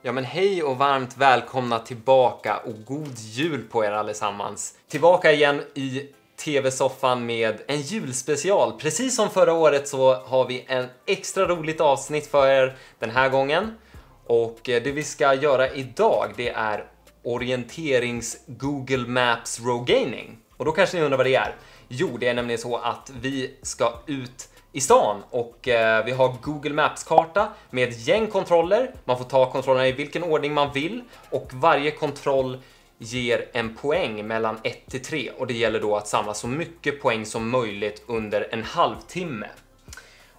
Ja men hej och varmt välkomna tillbaka och god jul på er allesammans. Tillbaka igen i TV-soffan med en julspecial. Precis som förra året så har vi en extra roligt avsnitt för er den här gången. Och det vi ska göra idag det är orienterings Google Maps Rogating. Och då kanske ni undrar vad det är. Jo, det är nämligen så att vi ska ut i stan och vi har Google Maps-karta med ett gäng kontroller. Man får ta kontrollerna i vilken ordning man vill och varje kontroll ger en poäng mellan 1 till 3 och det gäller då att samla så mycket poäng som möjligt under en halvtimme.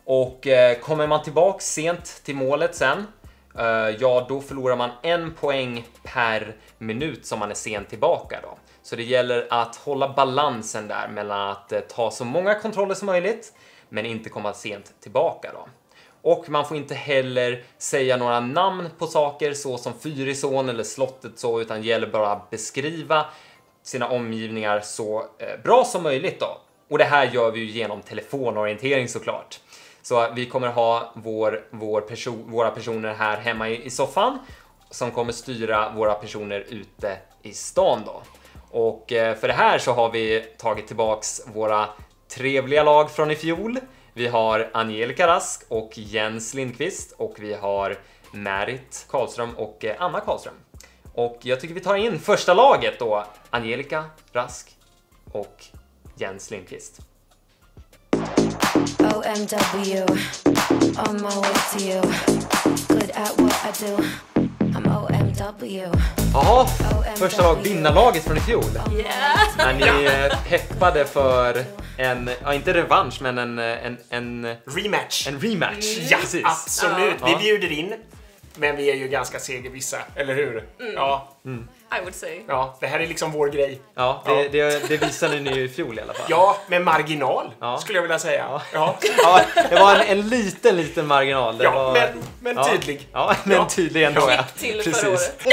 Och kommer man tillbaka sent till målet sen, ja då förlorar man 1 poäng per minut som man är sent tillbaka då. Så det gäller att hålla balansen där mellan att ta så många kontroller som möjligt men inte komma sent tillbaka då. Och man får inte heller säga några namn på saker så som Fyrisån eller slottet så, utan det gäller bara att beskriva sina omgivningar så bra som möjligt då. Och det här gör vi ju genom telefonorientering såklart. Så vi kommer ha våra personer här hemma i soffan som kommer styra våra personer ute i stan då. Och för det här så har vi tagit tillbaks våra trevliga lag från i fjol. Vi har Angelica Rask och Jens Lindqvist och vi har Märit Karlström och Anna Karlström. Och jag tycker vi tar in första laget då, Angelica Rask och Jens Lindqvist. OMW, on my way to you. Good at what I do. I'm OMW. Ja, första lag, vinnarlaget från i fjol. Yeah. Är ni peppade för en, ja inte revansch men en rematch. En rematch, Ja, precis. absolut. Ja. Vi bjuder in, men vi är ju ganska segervissa, eller hur? Ja. I would say. Ja, det här är liksom vår grej. Ja, det visade ni ju i fjol i alla fall. Ja, med marginal, Ja. skulle jag vilja säga. Ja, Ja, det var en liten marginal. Det ja var, men tydlig. Ja, men tydlig ändå. Ja. Till förra året. När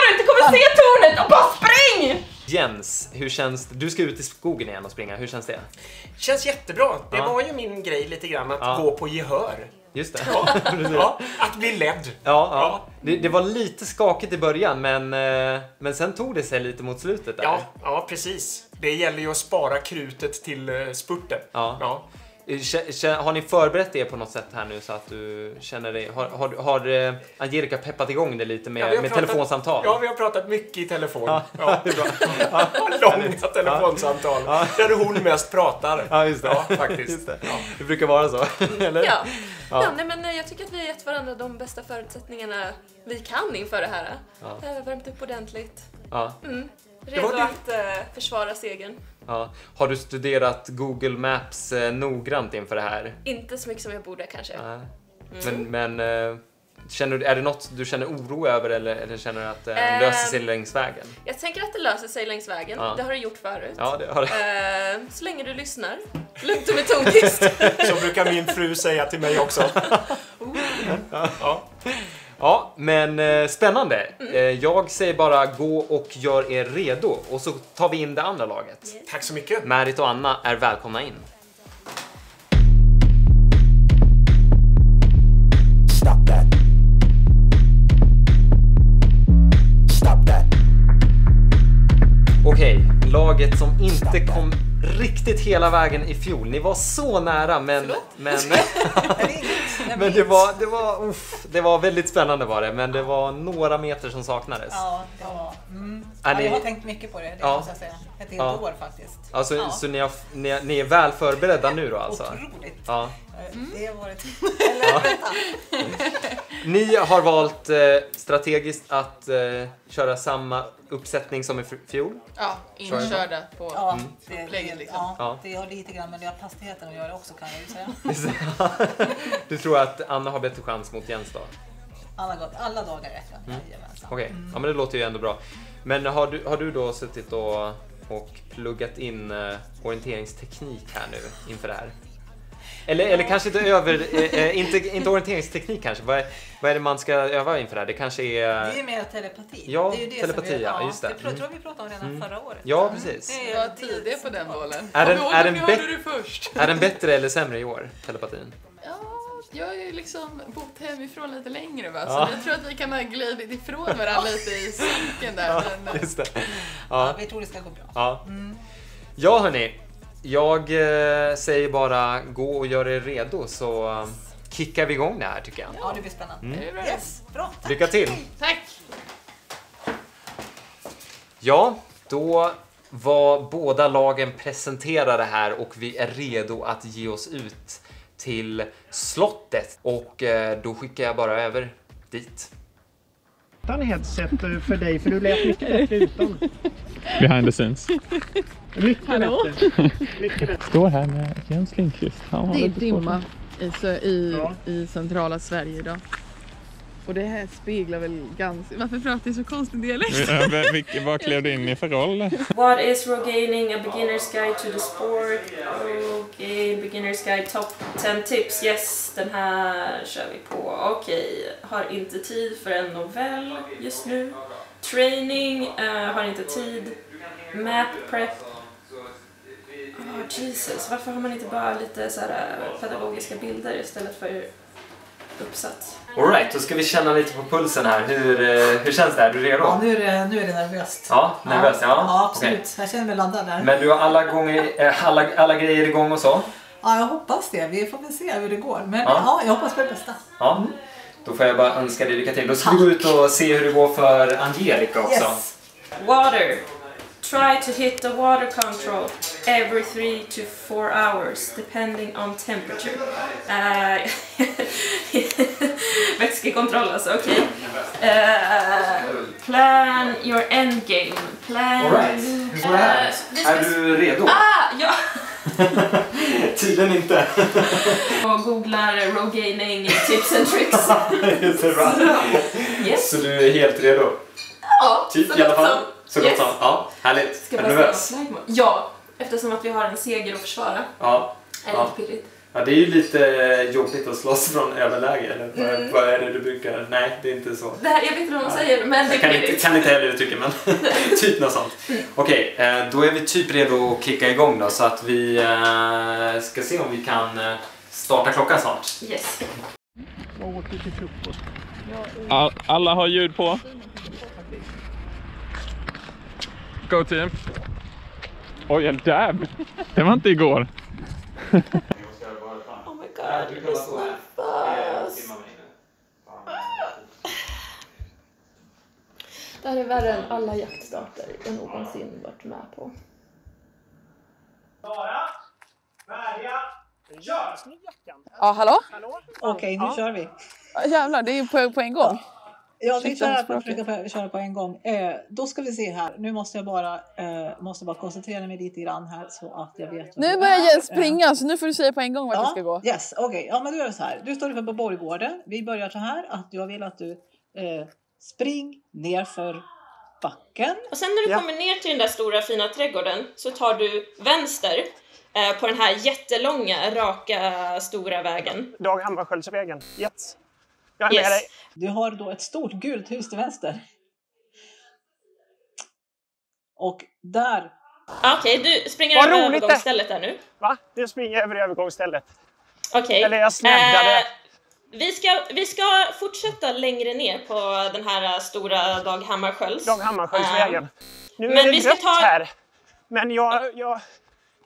du inte kommer se tornet och bara spring! Jens, hur känns det? Du ska ut i skogen igen och springa. Hur känns det? Känns jättebra. Det Ja. var ju min grej lite grann, att Ja. gå på gehör. Just det. Ja, att bli ledd. Ja. Det var lite skakigt i början, men sen tog det sig lite mot slutet där. Ja, precis. Det gäller ju att spara krutet till spurten. Ja. Har ni förberett er på något sätt här nu så att du känner dig... Har Angelica peppat igång det lite Ja, vi har med pratat- telefonsamtal? Ja, vi har pratat mycket i telefon. Ja, det är bra. Långa telefonsamtal. Ja. Där hon mest pratar. Ja, just det. Ja, faktiskt. Just det. Det brukar vara så, eller? Ja. Ja. Ja, nej, men jag tycker att vi har gett varandra de bästa förutsättningarna vi kan inför det här. Värmt upp ordentligt. Ja. Redo var det- att försvara segern. Ja. Har du studerat Google Maps noggrant inför det här? Inte så mycket som jag borde kanske. Men känner du, är det något du känner oro över eller känner du att det löser sig längs vägen? Jag tänker att det löser sig längs vägen. Ja. Det har det gjort förut. Ja, det har det. Så länge du lyssnar. Lugnt och metodiskt. Så brukar min fru säga till mig också. Ja. Ja, men spännande. Jag säger bara gå och gör er redo och så tar vi in det andra laget. Tack så mycket. Märit och Anna är välkomna in. Stop that. Stop that. Okej, laget som inte kom riktigt hela vägen i fjol. Ni var så nära men det var väldigt spännande var det, men det var några meter som saknades. Ja, det var. Är ni- Jag har tänkt mycket på det Ja. måste jag säga. Ett helt Ja. år faktiskt. Alltså, Ja. så ni är väl förberedda nu då alltså? Otroligt. Ja. Det har varit... Eller vänta. Ni har valt strategiskt att köra samma uppsättning som i fjol. Ja, inkörda på Ja, upplägget liksom. Ja, Ja. det har lite grann med det hastigheten att göra också kan jag ju säga. Du tror att Anna har bättre chans mot Jens då? Alla dagar räcker. Jajamensan. Okej, ja, men det låter ju ändå bra. Men har du då suttit och pluggat in orienteringsteknik här nu inför det här? Eller kanske inte orienteringsteknik kanske. Vad är det man ska öva inför det här? Det kanske är... Det är mer telepati. Ja, det är ju det telepati, som ja, just det. Jag tror vi pratade om redan förra året. Ja, precis. Jag var tidig på den bollen. Är den bättre eller sämre i år, telepatin? Ja, jag har ju liksom bott hemifrån lite längre va? Så jag tror att vi kan ha glidit ifrån varandra lite i synken där. Men... Just det. Ja, vi tror det ska gå bra. Ja, ja hörni. Jag säger bara gå och gör er redo så kickar vi igång det här tycker jag. Ja, det blir spännande. Yes, bra. Tack. Lycka till! Tack! Ja, då var båda lagen presenterade här och vi är redo att ge oss ut till slottet. Och då skickar jag bara över dit. Utan headset för dig, för du lät mycket bättre utan. Behind the scenes. Mycket bättre. Mycket bättre. Står här med Jens Lindqvist. Det är dimma i centrala Sverige idag. Och det här speglar väl ganska... Varför pratar jag så konstig dialekt? Vad klev du in i för roll? What is Rogating? A beginner's guide to the sport. Rogaine, beginner's guide, top 10 tips. Yes, den här kör vi på. Okej, har inte tid för en novell just nu. Training, har inte tid. Map prep. Jesus, varför har man inte bara lite så här pedagogiska bilder istället för uppsats? All right, då ska vi känna lite på pulsen här. Hur känns det här? Är du redo? Ja, nu är det nervöst. Ja, nervöst. Ja, absolut. Okay. Jag känner mig laddad där. Men du har alla grejer igång och så? Ja, jag hoppas det. Vi får väl se hur det går. Men ja jag hoppas på det bästa. Ja, då får jag bara önska dig lycka till. Då ska vi gå ut och se hur det går för Angelica också. Yes. Water. Try to hit the water control every 3 to 4 hours depending on temperature. Vätskekontroll alltså, okej. Plan your endgame. All right. Hur går det här? Är du redo? Ja! Tydligen inte. Jag googlar Rogating tips and tricks. Just det, bra. Yes. Så du är helt redo? Ja, typ i alla fall. Så gott som. Ja, härligt. Ska är du nervös? Ja, eftersom att vi har en seger att försvara. Ja. Är det lite pirrigt? Ja, det är ju lite jobbigt att slåss från överläge. Eller vad är det du brukar? Nej, det är inte så. Det här, jag vet inte vad man säger, men det är pirrigt. Kan inte heller uttrycka, men typ något sånt. Okej, då är vi typ redo att kicka igång då. Så att vi ska se om vi kan starta klockan snart. Yes. Alla har ljud på. Go team. Oj, en dab. Det var inte igår. Oh my god, jag blir så nervös. Det här är värre än alla jaktstarter jag någonsin varit med på. Klara, färdiga, gör! Ja, hallå? Okej, nu kör vi. Jävlar, det är på en gång. Ja, vi försöker köra på en gång. Då ska vi se här. Nu måste jag bara koncentrera mig lite grann här så att jag vet. Nu börjar Jens springa, så nu får du säga på en gång vart det ska gå. Yes, okej. Ja, men då gör vi så här. Du står uppe på borggården. Vi börjar så här att jag vill att du spring ner för backen. Och sen när du kommer ner till den där stora fina trädgården så tar du vänster på den här jättelånga, raka, stora vägen. Dag Hammarskjöldsvägen. Yes. Jag är med dig. Du har då ett stort gult hus till vänster. Och där... Okej, du springer över övergångsstället där nu. Va? Du springer över övergångsstället. Okej. Eller jag snäddade. Vi ska fortsätta längre ner på den här stora Dag Hammarskjöldsvägen. Nu men är det vi ska rött här. Men jag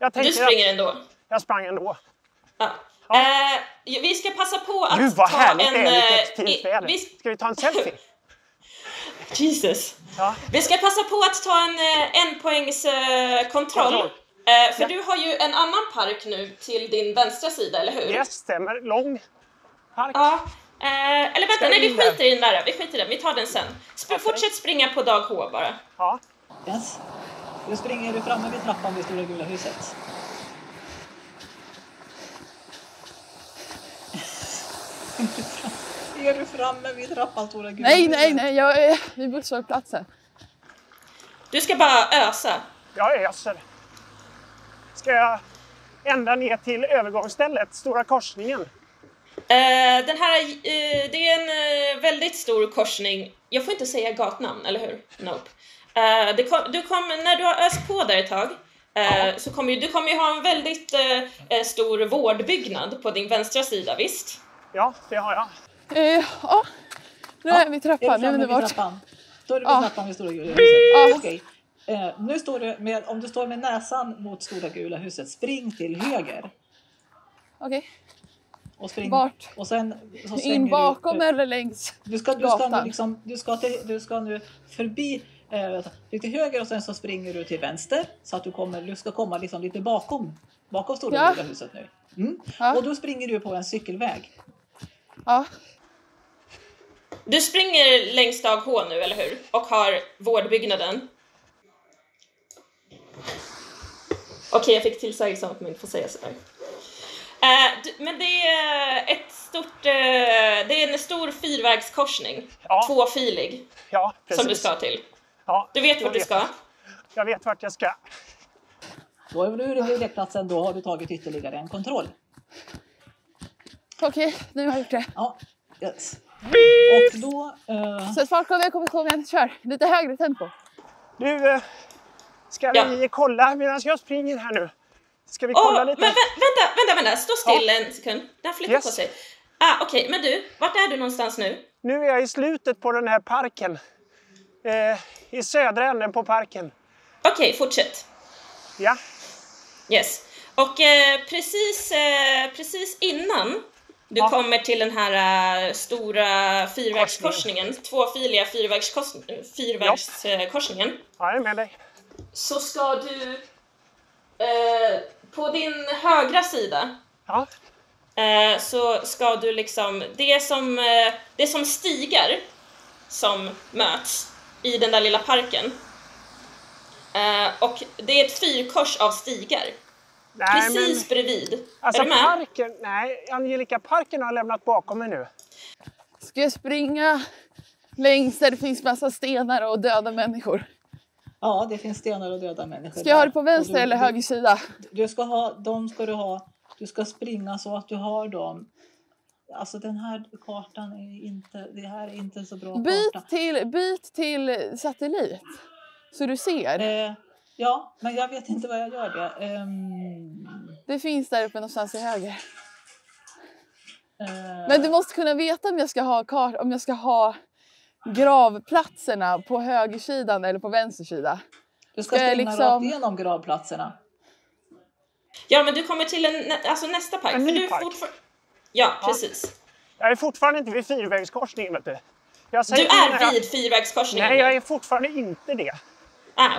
tänkte... Du springer ändå? Jag sprang ändå. Ja. Vi ska passa på att Gud, vad ta härligt en... det är, vilket fint väder. Ska vi ta en selfie? Jesus. Ja. Vi ska passa på att ta en poängs kontroll. För du har ju en annan park nu till din vänstra sida, eller hur? Yes, stämmer. Lång park. Ja. Eller vänta, nej, vi skiter i den där. Vi tar den sen. Fortsätt springa på dag H bara. Ja. Yes. Nu springer du framme vid trappan vid stora gula huset. Är du framme vid trappan stora gula huset? Nej, jag är vid busshållplatsen. Du ska bara ösa. Jag öser. Ska jag ända ner till övergångsstället, stora korsningen. Den här, det är en väldigt stor korsning. Jag får inte säga gatnamn, eller hur? Nope. När du har öst på där ett tag så kommer du kommer ha en väldigt stor vårdbyggnad på din vänstra sida, visst? Ja, det har jag. Ja, nu är vi trappan. Är du framme vid trappan? Står du vid trappan vid Stora Gula huset? Okej. Nu står du om du står med näsan mot Stora Gula huset, spring till höger. Okej. Och spring. Vart? Och sen så in bakom eller längs gatan? Du ska nu förbi lite höger och sen så springer du till vänster så att du ska komma liksom lite bakom Stora Gula huset nu. Ja. Och då springer du på en cykelväg. Ja. Du springer längs dag H nu, eller hur? Och har vårdbyggnaden. Okej, jag fick tillsägelse om att man inte får säga sådär. Men det är det är en stor fyrvägskorsning. Ja. Tvåfilig. Ja, precis. Som du ska till. Ja, du vet vart du ska? Jag vet vart jag ska. Då är du vid lekplatsen, då har du tagit ytterligare en kontroll. Okej, nu har jag gjort det. Ja, yes. Och då... Så att folk kommer igen, kör. Lite högre tempo. Du, ska vi kolla medan jag springer här nu? Ska vi kolla lite? Men vänta, stå still en sekund. Den flyttar på sig. Okej, men du, vart är du någonstans nu? Nu är jag i slutet på den här parken. I södra änden på parken. Okej, fortsätt. Ja. Yes. Och precis innan du kommer till den här stora fyrvägskorsningen, tvåfiliga fyrvägskorsningen. Ja, jag är med dig. Så ska du på din högra sida så ska du liksom det är som stigar som möts i den där lilla parken. Och det är ett fyrkors av stigar. Precis bredvid. Alltså är du med? Parken, nej, Angelica, parken har lämnat bakom mig nu. Ska jag springa längs där det finns massa stenar och döda människor? Ja, det finns stenar och döda människor. Ska jag ha det på vänster eller höger sida? Du ska springa så att du har dem. Alltså den här kartan är inte så bra karta. Byt till satellit. Så du ser. Ja, men jag vet inte vad jag gör det. Det finns där uppe någonstans i höger. Men du måste kunna veta om jag ska ha gravplatserna på högersidan eller på vänstersidan. Du ska springa rakt igenom gravplatserna. Ja, men du kommer till nästa park. En ny park. Ja, precis. Jag är fortfarande inte vid fyrvägskorsningen, vet du. Du är vid fyrvägskorsningen? Nej, jag är fortfarande inte det.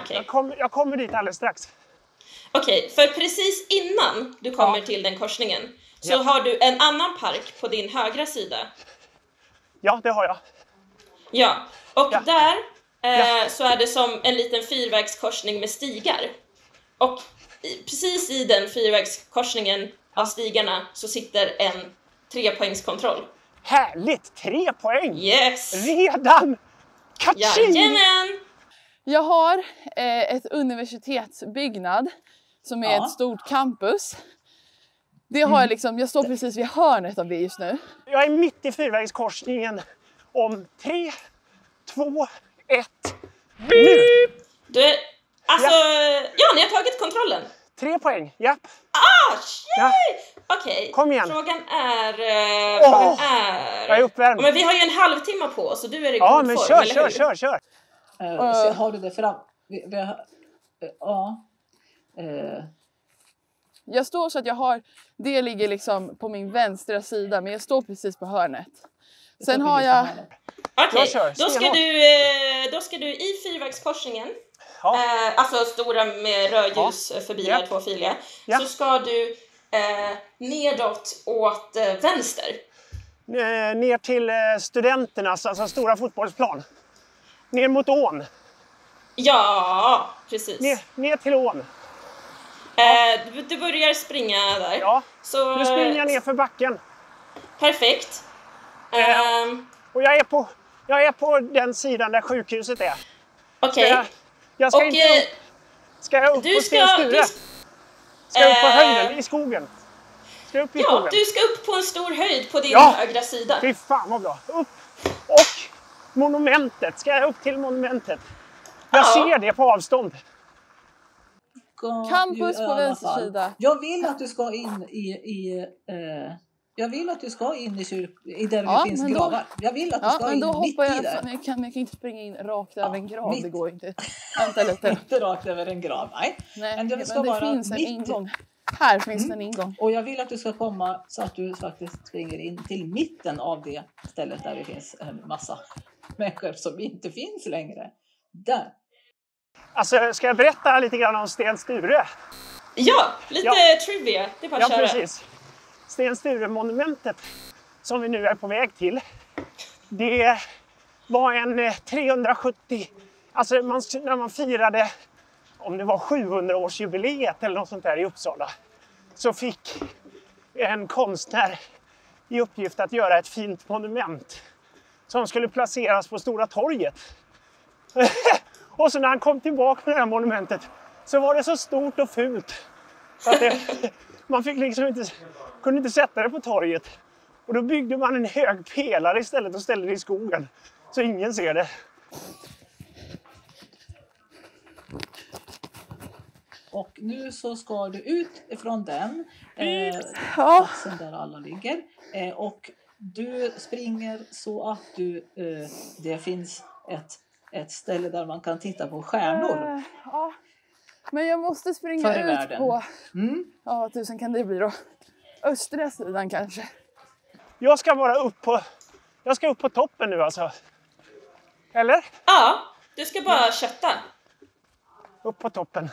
Okay. Jag kommer dit alldeles strax. Okej, för precis innan du kommer till den korsningen så har du en annan park på din högra sida. Ja, det har jag. Ja, och där så är det som en liten fyrvägskorsning med stigar. Och precis i den fyrvägskorsningen av stigarna så sitter en 3-poängskontroll. Härligt! 3 poäng! Yes! Redan! Kaching! Jajamän! Jag har ett universitetsbyggnad som är ett stort campus. Det har jag står precis vid hörnet av det just nu. Jag är mitt i fyrvägskorsningen om 3, 2, 1, nu! Du, ni har tagit kontrollen. 3 poäng, japp. Okej, kom igen. Frågan är... Jag är uppvärmd. Men vi har ju en halvtimme på oss och du är i god form, men kör. Har du det fram? Jag står så att det ligger liksom på min vänstra sida, men jag står precis på hörnet. Sen har jag... Okej, då ska du i fyrvägskorsningen, alltså stora med rödljus förbi där tvåfiliga, så ska du nedåt åt vänster. Ner till studenternas, alltså stora fotbollsplan. Ner mot ån. Ja, precis. Ner till ån. Du börjar springa där. Ja, så, nu springer jag ner för backen. Perfekt. Och jag är på den sidan där sjukhuset är. Okej. Jag ska inte... Ska jag upp på Sten Sture? Ska jag upp på höjden i skogen? Ska jag upp i skogen? Ja, du ska upp på en stor höjd på din högra sida. Fy fan vad bra. Upp. Och monumentet. Ska jag upp till monumentet? Jag ser det på avstånd. Campus på vänster sida. Jag vill att du ska in jag vill att du ska in i där det finns gravar. Jag vill att du ska in mitt i där. Men jag kan inte springa in rakt över en grav. Det går inte. Vänta lite. Inte rakt över en grav. Nej. Men det finns en ingång. Här finns en ingång. Och jag vill att du ska komma så att du faktiskt springer in till mitten av det stället där det finns en massa människor som inte finns längre. Där. Alltså, ska jag berätta lite grann om Sten Sture? Ja, lite trivia. Det är bara att köra. Precis. Sten Sture-monumentet som vi nu är på väg till. Det var en 370... Alltså när man firade, om det var 700-årsjubileet eller något sånt där i Uppsala, så fick en konstnär i uppgift att göra ett fint monument som skulle placeras på Stora torget. Och så när han kom tillbaka med det här monumentet så var det så stort och fult att man fick liksom kunde inte sätta det på torget. Och då byggde man en hög pelare istället och ställde det i skogen så ingen ser det. Och nu så ska du ut ifrån den platsen där alla ligger. Och du springer så att det finns ett ställe där man kan titta på stjärnor. Ja. Men jag måste springa ut på... Ja, tusen kan det bli då. Östra sidan kanske. Jag ska bara upp på toppen nu alltså. Eller? Ja, du ska bara kötta. Upp på toppen.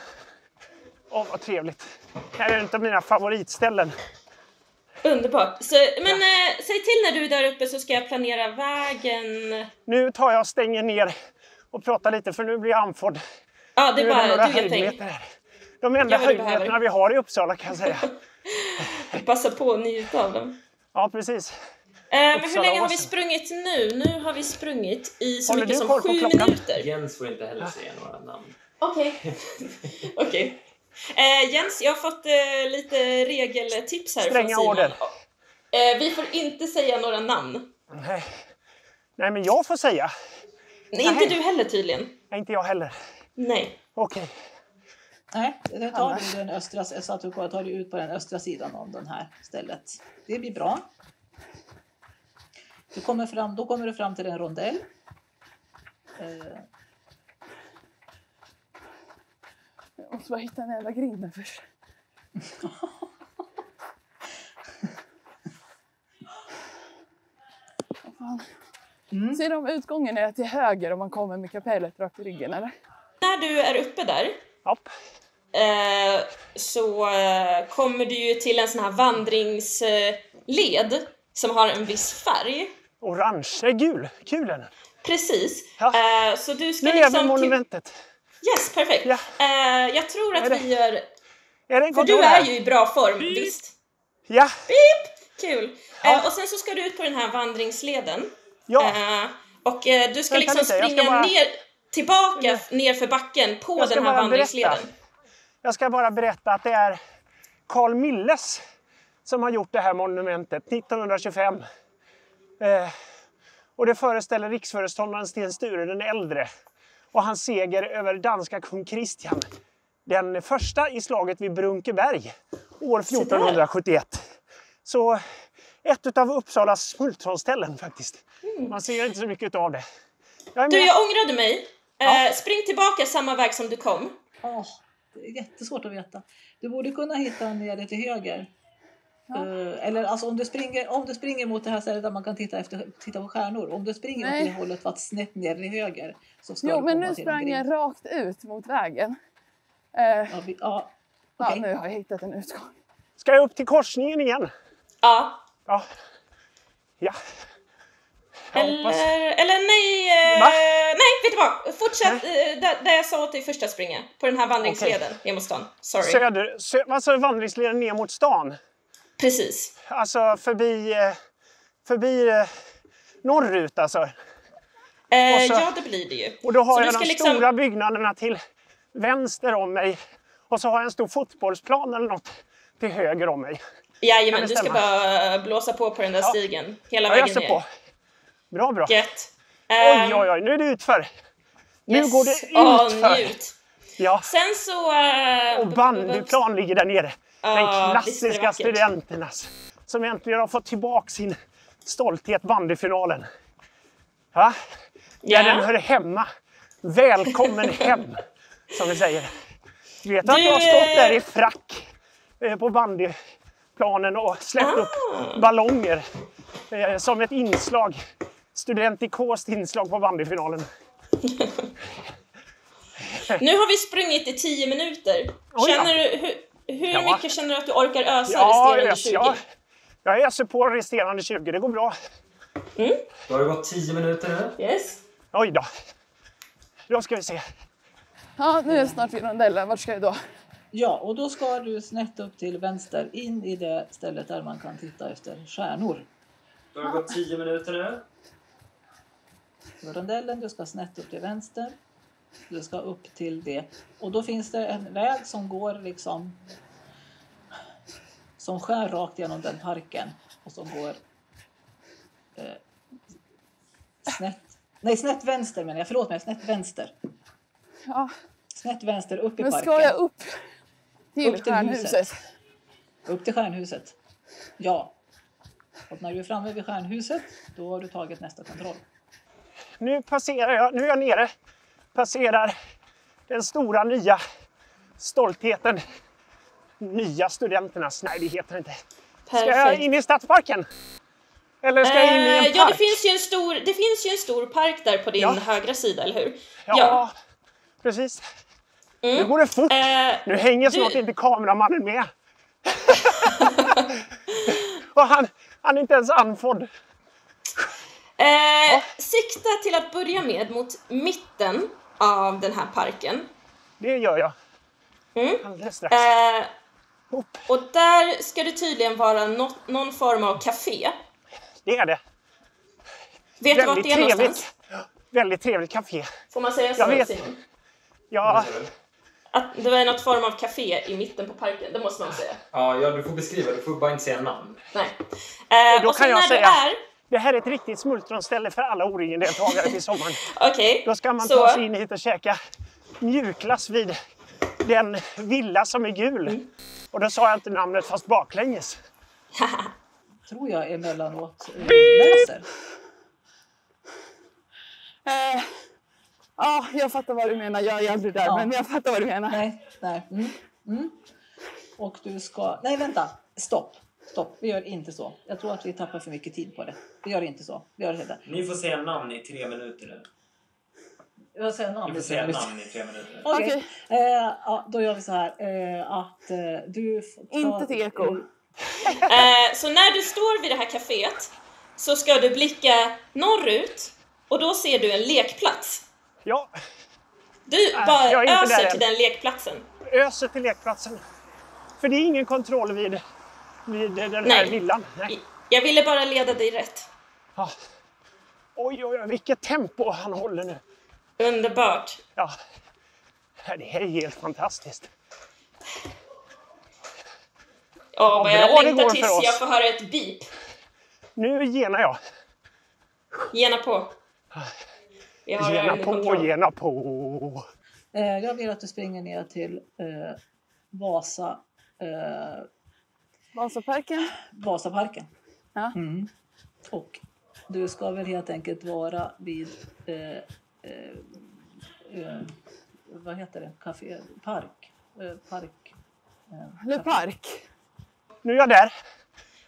Åh, vad trevligt. Det här är inte mina favoritställen. Underbart. Men säg till när du är där uppe så ska jag planera vägen. Nu tar jag och stänger ner och pratar lite för nu blir jag andfådd. Ja, det är bara du vet. De enda höjdmeterna vi har i Uppsala kan jag säga. Passa på att njuta av dem. Ja, precis. Men hur länge har vi sprungit nu? Nu har vi sprungit i så mycket som 7 minuter. Jens får inte heller säga några namn. Okej. Jens, jag har fått lite regeltips här från Simon. Stränga order. Vi får inte säga några namn. Nej, men jag får säga. Nej, inte du heller tydligen. Nej, inte jag heller. Nej. Okej. Nej, det tar du den östra, så att du tar dig ut på den östra sidan av det här stället. Det blir bra. Då kommer du fram till en rondell. Jag måste bara hitta en jävla grinden först. Ser de utgången är till höger om man kommer med kapellet rakt i ryggen, eller? När du är uppe där så kommer du ju till en sån här vandringsled som har en viss färg. Orange, gul, kulen. Precis. Så du ska nu är vi monumentet. Yes, perfekt. Ja. Jag tror att vi gör... För du är ju i bra form, visst? Ja. Beep! Kul. Och sen så ska du ut på den här vandringsleden. Ja. Och du ska liksom springa tillbaka ner för backen på den här vandringsleden. Jag ska bara berätta att det är Carl Milles som har gjort det här monumentet 1925. Och det föreställer riksföreståndaren Sten Sture den äldre och hans seger över danska kung Kristian. Den första i slaget vid Brunkeberg år 1471. Så ett av Uppsalas smultronställen faktiskt. Man ser inte så mycket av det. Jag ångrade mig. Spring tillbaka samma väg som du kom. Det är jättesvårt att veta. Du borde kunna hitta ner till höger. Eller alltså om du springer mot det här stället där man kan titta på stjärnor. Om du springer åt det hållet för att snett ner till höger så ska du men nu sprang jag rakt ut mot vägen. Okay. Nu har jag hittat en utgång. Ska jag upp till korsningen igen? Ja. Eller nej. Nej, vet du vad? Fortsätt där jag sa till första springa. På den här vandringsleden ner mot stan. Sorry. Alltså vandringsleden ner mot stan? Precis. Alltså förbi norrut alltså? Ja, det blir det ju. Och då har jag de stora byggnaderna till vänster om mig. Och så har jag en stor fotbollsplan eller något till höger om mig. Jajamän, du ska bara blåsa på den där stigen. Hela vägen ner. På. Bra. Gött. Oj, nu är det utför. Yes. Nu går det utför. Njut. Ja. Sen så... och bandyplan ligger där nere. Den klassiska studenternas. Som äntligen har fått tillbaka sin stolthet, bandyfinalen. Ja? Där den hör hemma. Välkommen hem, som vi säger. Du vet att jag har stått där i frack på bandyplanen och släppt upp ballonger som ett inslag. Studentikost inslag på bandyfinalen. Nu har vi sprungit i 10 minuter. Känner du, hur mycket känner du att du orkar ösa resterande 20? Jag öser på resterande 20, det går bra. Då har det gått 10 minuter nu. Yes. Oj då. Då ska vi se. Ja, nu är det snart vid rondellen. Vart ska jag då? Ja, och då ska du snett upp till vänster in i det stället där man kan titta efter stjärnor. Då har det gått 10 minuter nu. Rondellen, du ska snett upp till vänster. Du ska upp till det. Och då finns det en väg som går liksom... som skär rakt genom den parken. Och som går... snett vänster menar jag. Förlåt mig, snett vänster. Ja. Snett vänster upp i men parken. ska jag upp till stjärnhuset? Upp till stjärnhuset. Ja. Och när du är framme vid stjärnhuset, då har du tagit nästa kontroll. Nu passerar jag, nu är jag nere. Passerar den stora nya stoltheten. Nya studenternas, nej det heter det inte. Ska jag in i stadsparken? Eller ska jag in i en park? Ja, det finns ju en stor park där på din högra sida, eller hur? Ja. Precis. Nu går det fort. Nu hänger snart inte kameramannen med. Och han är inte ens andfådd. Sikta till att börja med mot mitten av den här parken. Det gör jag. Alldeles strax. Och där ska det tydligen vara någon form av café. Det är det. Vet du vart det är någonstans? Väldigt trevligt café. Får man säga så, jag vet. Simon? Ja. Att det var något form av café i mitten på parken, det måste man säga. Ja, du får beskriva, du får bara inte säga namn. Nej. Då kan jag säga, det här är ett riktigt smultronställe för alla O-ringen-deltagare till sommaren. Okej. Då ska man ta sig in hit och käka mjukglass vid den villa som är gul. Och då sa jag inte namnet fast baklänges. Tror jag emellanåt läser. Ja, jag fattar vad du menar. Jag är aldrig där, men jag fattar vad du menar. Nej. Och du ska... Nej, vänta. Stopp. Vi gör inte så. Jag tror att vi tappar för mycket tid på det. Vi gör inte så. Vi gör det där. Ni får säga namn i 3 minuter nu. Jag säger namn. Du får säga namn i 3 minuter. Okej. Då gör vi så här. Att du... Inte till eko. Så när du står vid det här kaféet så ska du blicka norrut och då ser du en lekplats. Ja. Du bara öser till den lekplatsen. Öser till lekplatsen. För det är ingen kontroll vid den här villan. Nej. Jag ville bara leda dig rätt. Ja. Oj, vilket tempo han håller nu. Underbart. Ja. Det här är helt fantastiskt. Vad jag längtar tills jag får höra ett beep. Nu genar jag. Gena på. Gena på. Jag vill att du springer ner till Vasaparken. Ja. Och du ska väl helt enkelt vara vid vad heter det? Café, park. Eller park. Nu är jag där.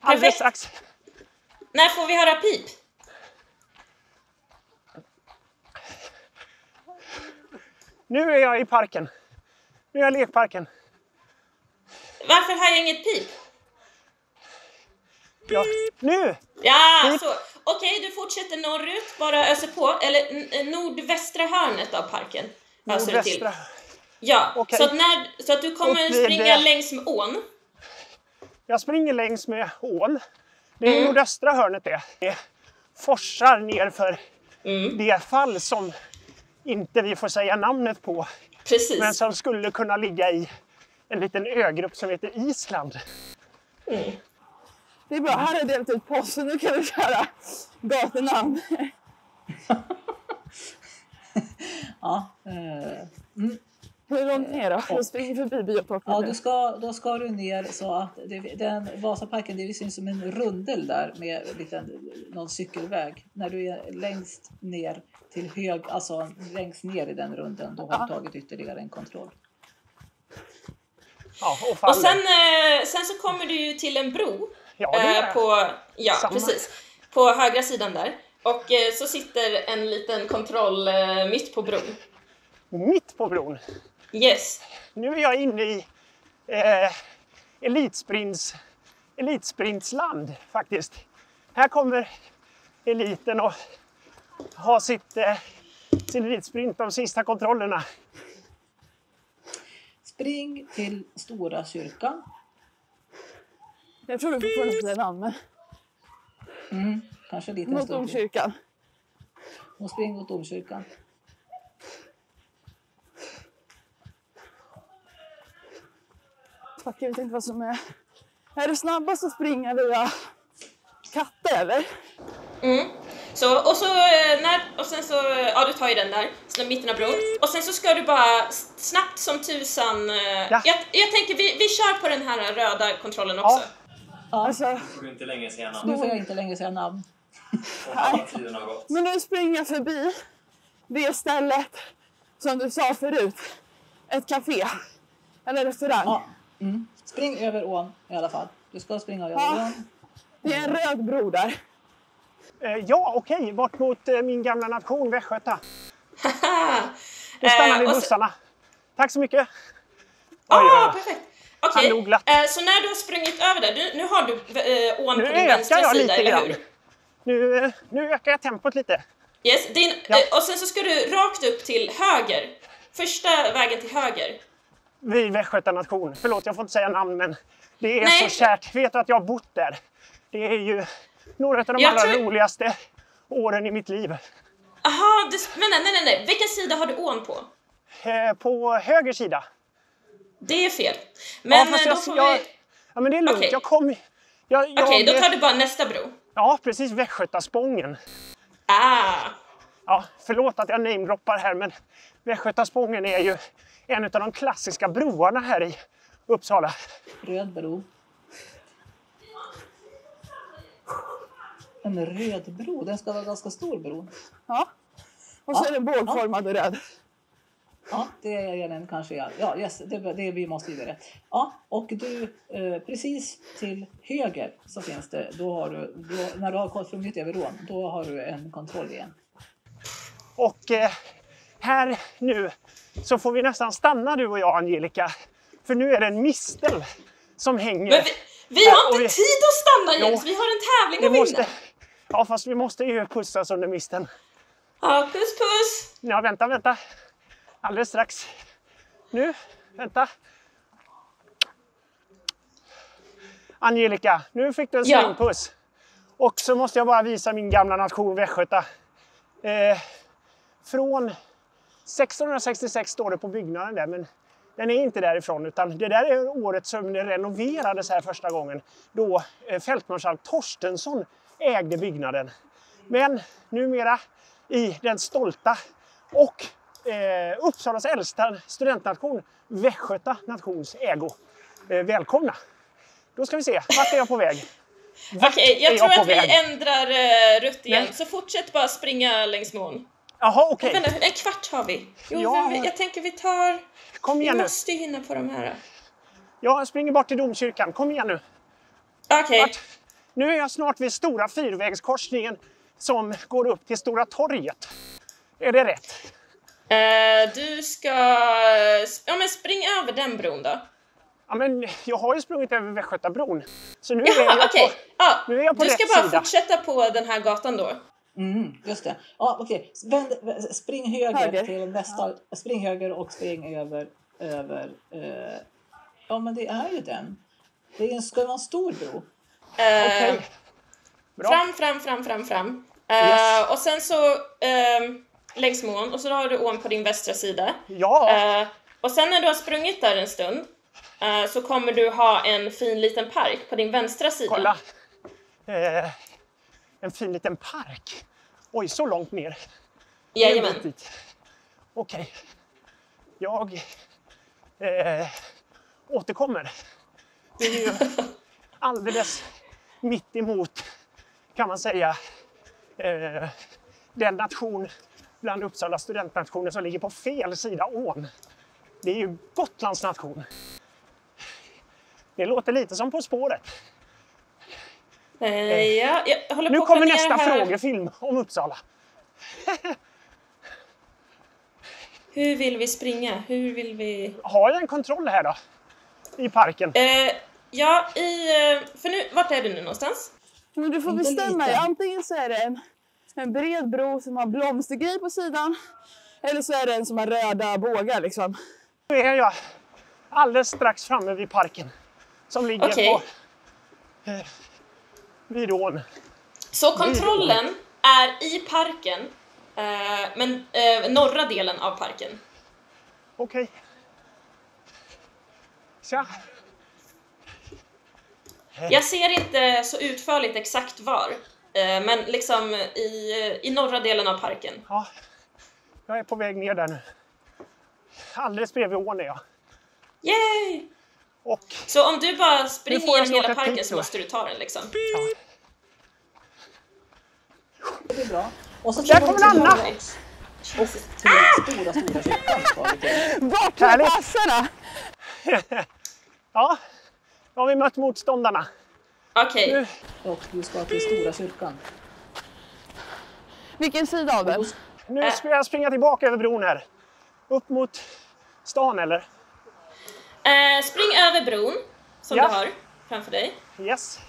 Alldeles strax. När får vi höra pip? Nu är jag i parken. Nu är jag i lekparken. Varför har jag inget pip? Ja, nu! Ja, så. Okej, du fortsätter norrut, bara öser på. Eller nordvästra hörnet av parken. Nordvästra. Ja, okay. så att du kommer springa längs med ån. Jag springer längs med ån. Det är nordöstra hörnet det. Det forsar ner för det fall som inte vi får säga namnet på. Precis. Men som skulle kunna ligga i en liten ögrupp som heter Island. Det är bra, här har jag delat ut post så nu kan vi köra gatunamn. Ja. Hur långt ner då? Jag springer förbi biotoppen. Ja, då ska du ner så att den Vasaparken, det syns som en rundel där med någon cykelväg. När du är längst ner till hög, alltså längst ner i den runden, då har du tagit ytterligare en kontroll. Ja, och sen så kommer du ju till en bro. Precis. På högra sidan där. Och så sitter en liten kontroll mitt på bron. Mitt på bron? Yes. Nu är jag inne i elitsprintsland faktiskt. Här kommer eliten och ha sin elitsprint, de sista kontrollerna. Spring till Stora kyrkan. Jag tror du får få ett namn. Kanske lite mot domkyrkan. Och spring mot domkyrkan. Fuck, jag vet inte vad som är. Är det snabbast att springa via katter eller? Och sen så du tar ju den där, så mitten av bron. Och sen så ska du bara snabbt som tusan. Jag tänker vi kör på den här röda kontrollen också. Ja. Alltså, får du inte längre säga namn. Nu får jag inte längre säga namn. Tiden har gått. Men nu springer jag förbi det stället som du sa förut. Ett café. Eller restaurang. Ja. Spring över ån i alla fall. Du ska springa över ån. Det är en röd bro där. Okej. Bort mot min gamla nation, Västgöta. Nu stannar vi bussarna. Tack så mycket. Perfekt. Okej, så när du har sprungit över där, nu har du ån på din vänstra sida, eller hur? Nu ökar jag tempot lite. Yes, och sen så ska du rakt upp till höger. Första vägen till höger. Vid Västgöta nation. Förlåt, jag får inte säga namn, men det är så kärt. Vet du att jag har bott där? Det är ju några av de allra roligaste åren i mitt liv. Aha, men nej. Vilken sida har du ån på? På höger sida. Det är fel. Men då får vi... Ja, men det är lugnt. Okay. Okej, då tar du bara nästa bro. Ja, precis. Västgötaspången. Ja, förlåt att jag namedroppar här, men Västgötaspången är ju en av de klassiska broarna här i Uppsala. Röd bro. En röd bro, den ska vara ganska stor bro. Ja, och så är den bågformad och röd. Ja, det är den kanske. Ja, yes, det vi måste ju rätt. Ja, och du precis till höger så finns det, när du har sprungit över rån, då har du en kontroll igen. Och här nu så får vi nästan stanna, du och jag, Angelica. För nu är det en mistel som hänger. Men vi har inte tid att stanna, Jens. Vi har en tävling att vinna. Ja, fast vi måste ju pussas under misten. Ja, puss. Ja, vänta. Alldeles strax. Nu, vänta. Angelica, nu fick du en svängpuss. Och så måste jag bara visa min gamla nation Västgöta. Från 1666 står det på byggnaden där, men den är inte därifrån, utan det där är året som det renoverades här första gången. Då fältmarskalk Torstensson ägde byggnaden. Men numera i den stolta och Uppsalas äldsta studentnation, Västgöta nations ägo. Välkomna! Då ska vi se, vart är jag på väg? Okej, jag tror att vi ändrar rutt igen. Nej. Så fortsätt bara springa längs med ån. Jaha, okej. En kvart har vi. Jag tänker vi tar... Kom igen nu. Vi måste ju hinna på de här. Jag springer bort till domkyrkan. Kom igen nu. Okej. Nu är jag snart vid stora fyrvägskorsningen som går upp till Stora torget. Är det rätt? Du ska... men spring över den bron då. Ja, men jag har ju sprungit över Västgötabron. Så nu är jag på rätt sida. Du ska bara fortsätta på den här gatan då. Just det. Ja, okej. Spring höger till nästa. Spring höger och spring över. Ja, men det är ju den. Det ska vara en stor bro. Okej. Fram. Yes. Och sen så längs med ån. Och så har du ån på din västra sida. Ja. Och sen när du har sprungit där en stund. så kommer du ha en fin liten park på din vänstra sida. Kolla! En fin liten park. Oj, så långt ner. Jajamän. Okej. Jag återkommer. Det är ju alldeles mitt emot, kan man säga, den nation bland Uppsala studentnationer som ligger på fel sida ån. Det är ju Gotlands nation. Det låter lite som På spåret. Ja, jag håller Nu på kommer att nästa här. frågefilm om Uppsala. Hur vill vi springa? Hur vill vi... Har jag en kontroll här då? I parken? Ja, för nu, vart är du nu någonstans? Men du får bestämma dig. Antingen så är det en bred bro som har blomstergrej på sidan. Eller så är det en som har röda bågar liksom. Nu är jag alldeles strax framme vid parken. Som ligger på vid ån. Så kontrollen är i parken. Men norra delen av parken. Okej. Tja. Jag ser inte så utförligt exakt var. Men liksom i norra delen av parken. Ja, jag är på väg ner där nu. Alldeles bredvid ån är jag. Yay! Och så om du bara springer genom hela parken pip, så måste du ta den liksom. Ja. Det är bra. Och så där kommer Anna! Och stora kyrkan. Vart är passarna? Ja, då har vi mött motståndarna. Okej. Och du ska till stora kyrkan. Vilken sida av den? Nu ska jag springa tillbaka över bron här. Upp mot stan eller? Spring över bron som du har framför dig. Yes.